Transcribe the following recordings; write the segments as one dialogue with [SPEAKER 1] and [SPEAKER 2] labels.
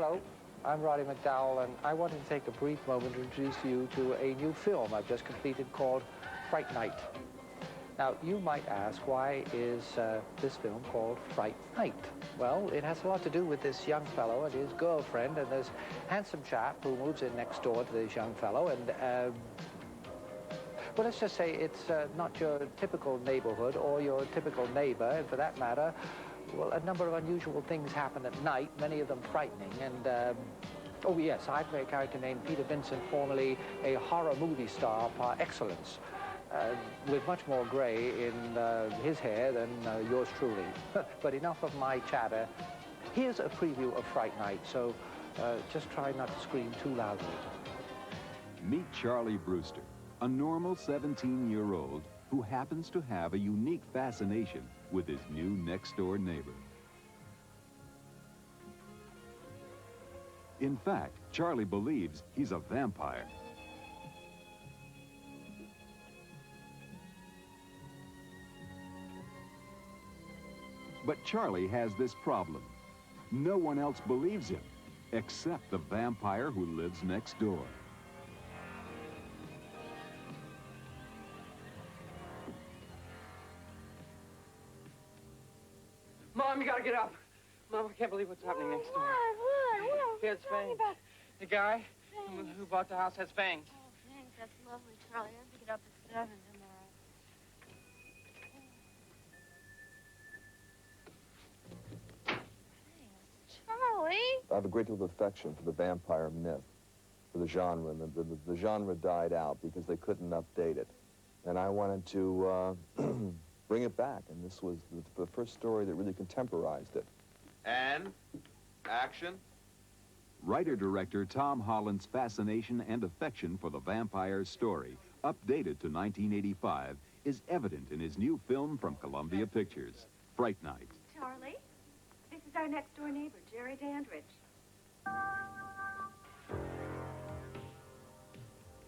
[SPEAKER 1] Hello, I'm Roddy McDowell, and I wanted to take a brief moment to introduce you to a new film I've just completed called Fright Night. Now, you might ask, why is this film called Fright Night? Well, it has a lot to do with this young fellow and his girlfriend and this handsome chap who moves in next door to this young fellow, and well, let's just say it's not your typical neighborhood or your typical neighbor, and for that matter, well, a number of unusual things happen at night, many of them frightening, and oh yes, I play a character named Peter Vincent, formerly a horror movie star par excellence, with much more gray in his hair than yours truly. But enough of my chatter. Here's a preview of Fright Night, so just try not to scream too loudly.
[SPEAKER 2] Meet Charlie Brewster, a normal 17-year-old who happens to have a unique fascination with his new next-door neighbor. In fact, Charlie believes he's a vampire. But Charlie has this problem. No one else believes him, except the vampire who lives next door.
[SPEAKER 3] Mom, you gotta get up. Mom, I can't believe what's happening next door.
[SPEAKER 4] What?
[SPEAKER 3] He has fangs. The guy who bought the house has fangs.
[SPEAKER 4] Oh, thanks. That's lovely, Charlie. I have to get up at 7 tomorrow. Thanks, Charlie.
[SPEAKER 5] I have a great deal of affection for the vampire myth, for the genre. And the genre died out because they couldn't update it. And I wanted to bring it back, and this was the first story that really contemporized it.
[SPEAKER 6] And action.
[SPEAKER 2] Writer-director Tom Holland's fascination and affection for the vampire's story, updated to 1985, is evident in his new film from Columbia Pictures, Fright Night.
[SPEAKER 7] Charlie, this is our next-door neighbor, Jerry Dandridge.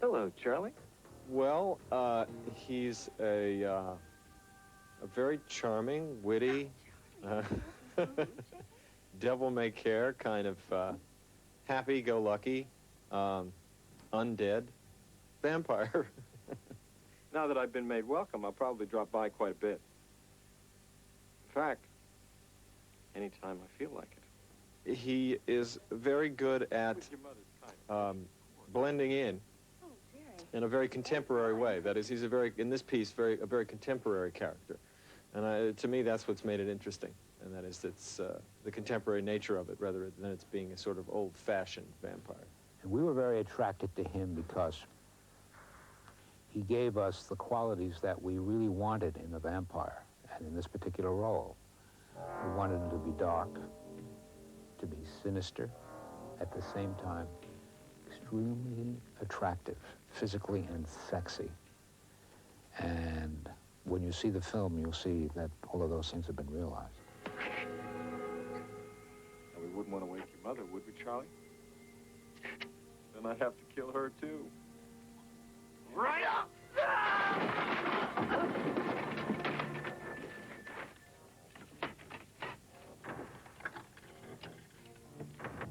[SPEAKER 6] Hello, Charlie.
[SPEAKER 5] Well, he's a very charming, witty, devil-may-care, kind of happy-go-lucky, undead vampire.
[SPEAKER 6] Now that I've been made welcome, I'll probably drop by quite a bit. In fact, anytime I feel like it.
[SPEAKER 5] He is very good at blending in a very contemporary way. That is, he's in this piece, a very contemporary character. And to me, that's what's made it interesting. And that is, it's the contemporary nature of it, rather than it's being a sort of old-fashioned vampire.
[SPEAKER 8] And we were very attracted to him because he gave us the qualities that we really wanted in the vampire, and in this particular role. We wanted him to be dark, to be sinister, at the same time, extremely attractive, physically and sexy. And when you see the film, you'll see that all of those things have been realized.
[SPEAKER 6] Now, we wouldn't want to wake your mother, would we, Charlie? Then I'd have to kill her, too. Right up!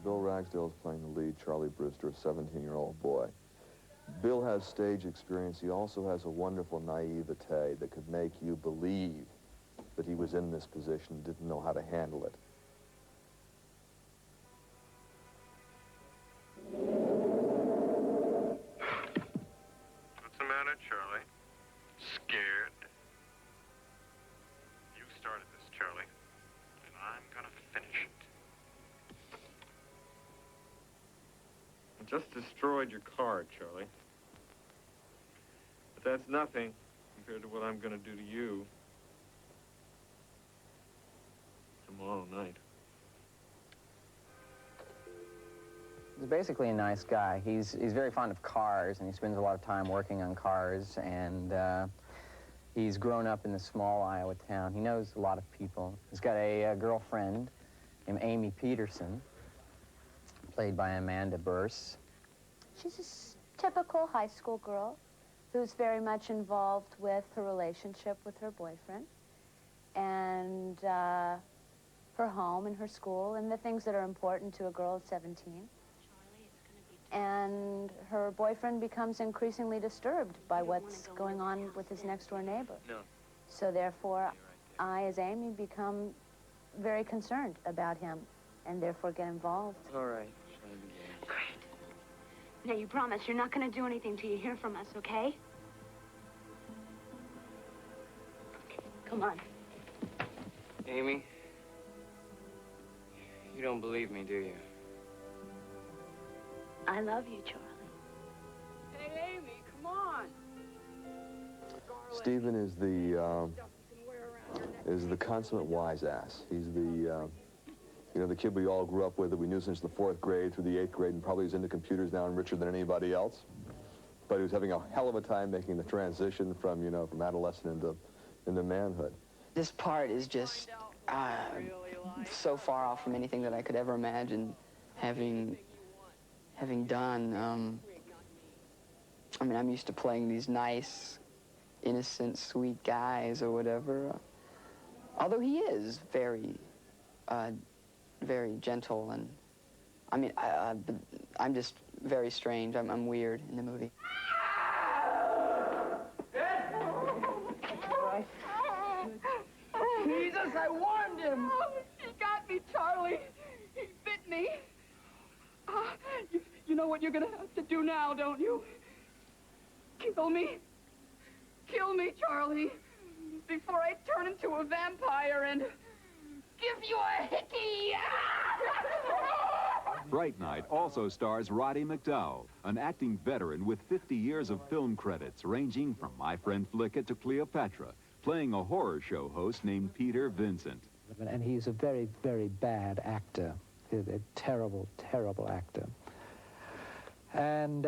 [SPEAKER 5] Bill Ragsdale is playing the lead, Charlie Brewster, a 17-year-old boy. Bill has stage experience. He also has a wonderful naivete that could make you believe that he was in this position and didn't know how to handle it.
[SPEAKER 9] What's the matter, Charlie? Scared? You started this, Charlie, and I'm gonna finish it.
[SPEAKER 6] I just destroyed your car, Charlie. But that's nothing compared to what I'm going to do to you tomorrow night.
[SPEAKER 10] He's basically a nice guy. He's very fond of cars, and he spends a lot of time working on cars, and he's grown up in the small Iowa town. He knows a lot of people. He's got a girlfriend named Amy Peterson, played by Amanda Burse.
[SPEAKER 4] She's a typical high school girl who's very much involved with her relationship with her boyfriend. And her home and her school and the things that are important to a girl of 17. And her boyfriend becomes increasingly disturbed by what's going on with his next-door neighbor.
[SPEAKER 3] No.
[SPEAKER 4] So therefore, I, as Amy, become very concerned about him and therefore get involved.
[SPEAKER 3] All right.
[SPEAKER 7] Great. Now, you promise you're not going to do anything till you hear from us, okay? Come on.
[SPEAKER 3] Amy, you don't believe me, do you?
[SPEAKER 7] I love you, Charlie.
[SPEAKER 11] Hey, Amy, come on.
[SPEAKER 5] Stephen is the consummate wise ass. He's the, you know, the kid we all grew up with, that we knew since the 4th grade through the 8th grade, and probably is into computers now and richer than anybody else. But he was having a hell of a time making the transition from, you know, from adolescent into manhood.
[SPEAKER 12] This part is just so far off from anything that I could ever imagine having done. I mean, I'm used to playing these nice, innocent, sweet guys or whatever. Although he is very, very gentle, and I mean, I'm just very strange. I'm weird in the movie.
[SPEAKER 11] Jesus, I warned him. Oh, he got me, Charlie. He bit me. You know what you're gonna have to do now, don't you? Kill me. Kill me, Charlie, before I turn into a vampire and give you a hickey.
[SPEAKER 2] Fright Night also stars Roddy McDowall, an acting veteran with 50 years of film credits, ranging from My Friend Flicka to Cleopatra, playing a horror show host named Peter Vincent.
[SPEAKER 1] And he's a very, very bad actor, a terrible, terrible actor. And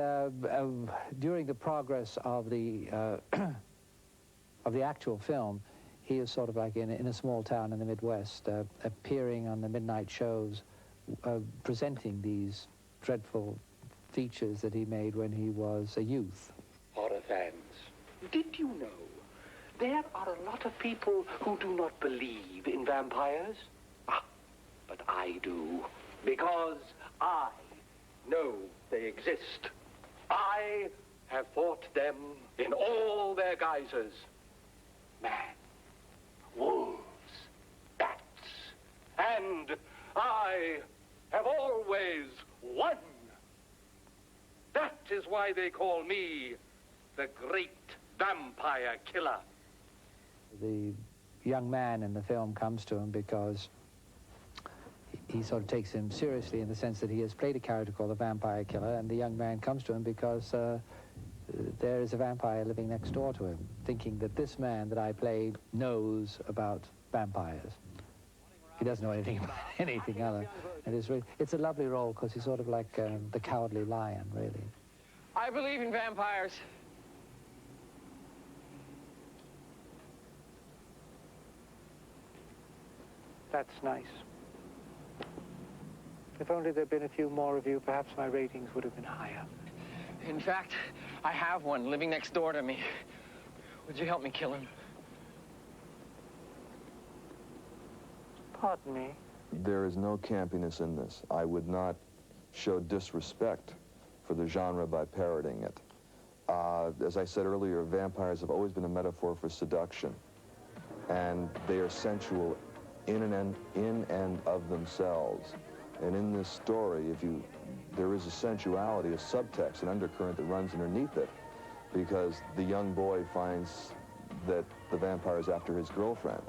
[SPEAKER 1] during the progress of the actual film, he is sort of like in a small town in the Midwest, appearing on the midnight shows, presenting these dreadful features that he made when he was a youth.
[SPEAKER 13] Horror fans, did you know there are a lot of people who do not believe in vampires? Ah, but I do, because I know they exist. I have fought them in all their guises. Man, wolves, bats, and I have always won. That is why they call me the Great Vampire Killer.
[SPEAKER 1] The young man in the film comes to him because he sort of takes him seriously in the sense that he has played a character called the Vampire Killer, and the young man comes to him because there is a vampire living next door to him, thinking that this man that I played knows about vampires. He doesn't know anything about anything other. And it's a lovely role because he's sort of like the Cowardly Lion, really.
[SPEAKER 3] I believe in vampires.
[SPEAKER 1] That's nice. If only there'd been a few more of you, perhaps my ratings would have been higher.
[SPEAKER 3] In fact, I have one living next door to me. Would you help me kill him?
[SPEAKER 1] Pardon me?
[SPEAKER 5] There is no campiness in this. I would not show disrespect for the genre by parroting it. As I said earlier, vampires have always been a metaphor for seduction. And they are sensual in and of themselves. And in this story, there is a sensuality, a subtext, an undercurrent that runs underneath it, because the young boy finds that the vampire is after his girlfriend.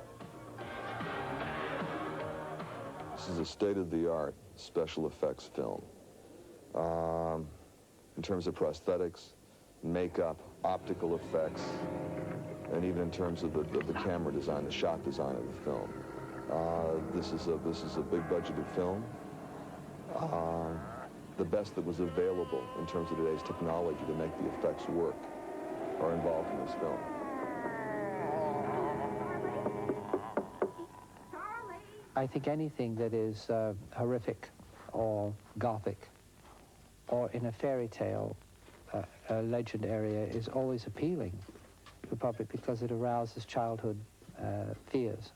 [SPEAKER 5] This is a state-of-the-art special effects film. In terms of prosthetics, makeup, optical effects, and even in terms of the camera design, the shot design of the film. This is a big-budgeted film. The best that was available in terms of today's technology to make the effects work are involved in this film.
[SPEAKER 1] I think anything that is horrific or gothic or in a fairy tale, a legend area, is always appealing to the public because it arouses childhood fears.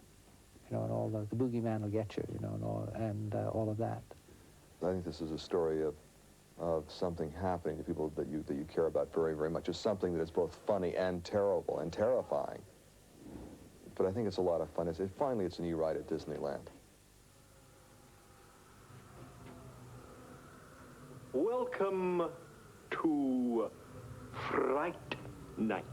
[SPEAKER 1] you know, and all the boogeyman will get you, you know, and all of that.
[SPEAKER 5] I think this is a story of something happening to people that you care about very, very much. It's something that is both funny and terrible and terrifying. But I think it's a lot of fun. Finally, it's a new ride at Disneyland.
[SPEAKER 13] Welcome to Fright Night.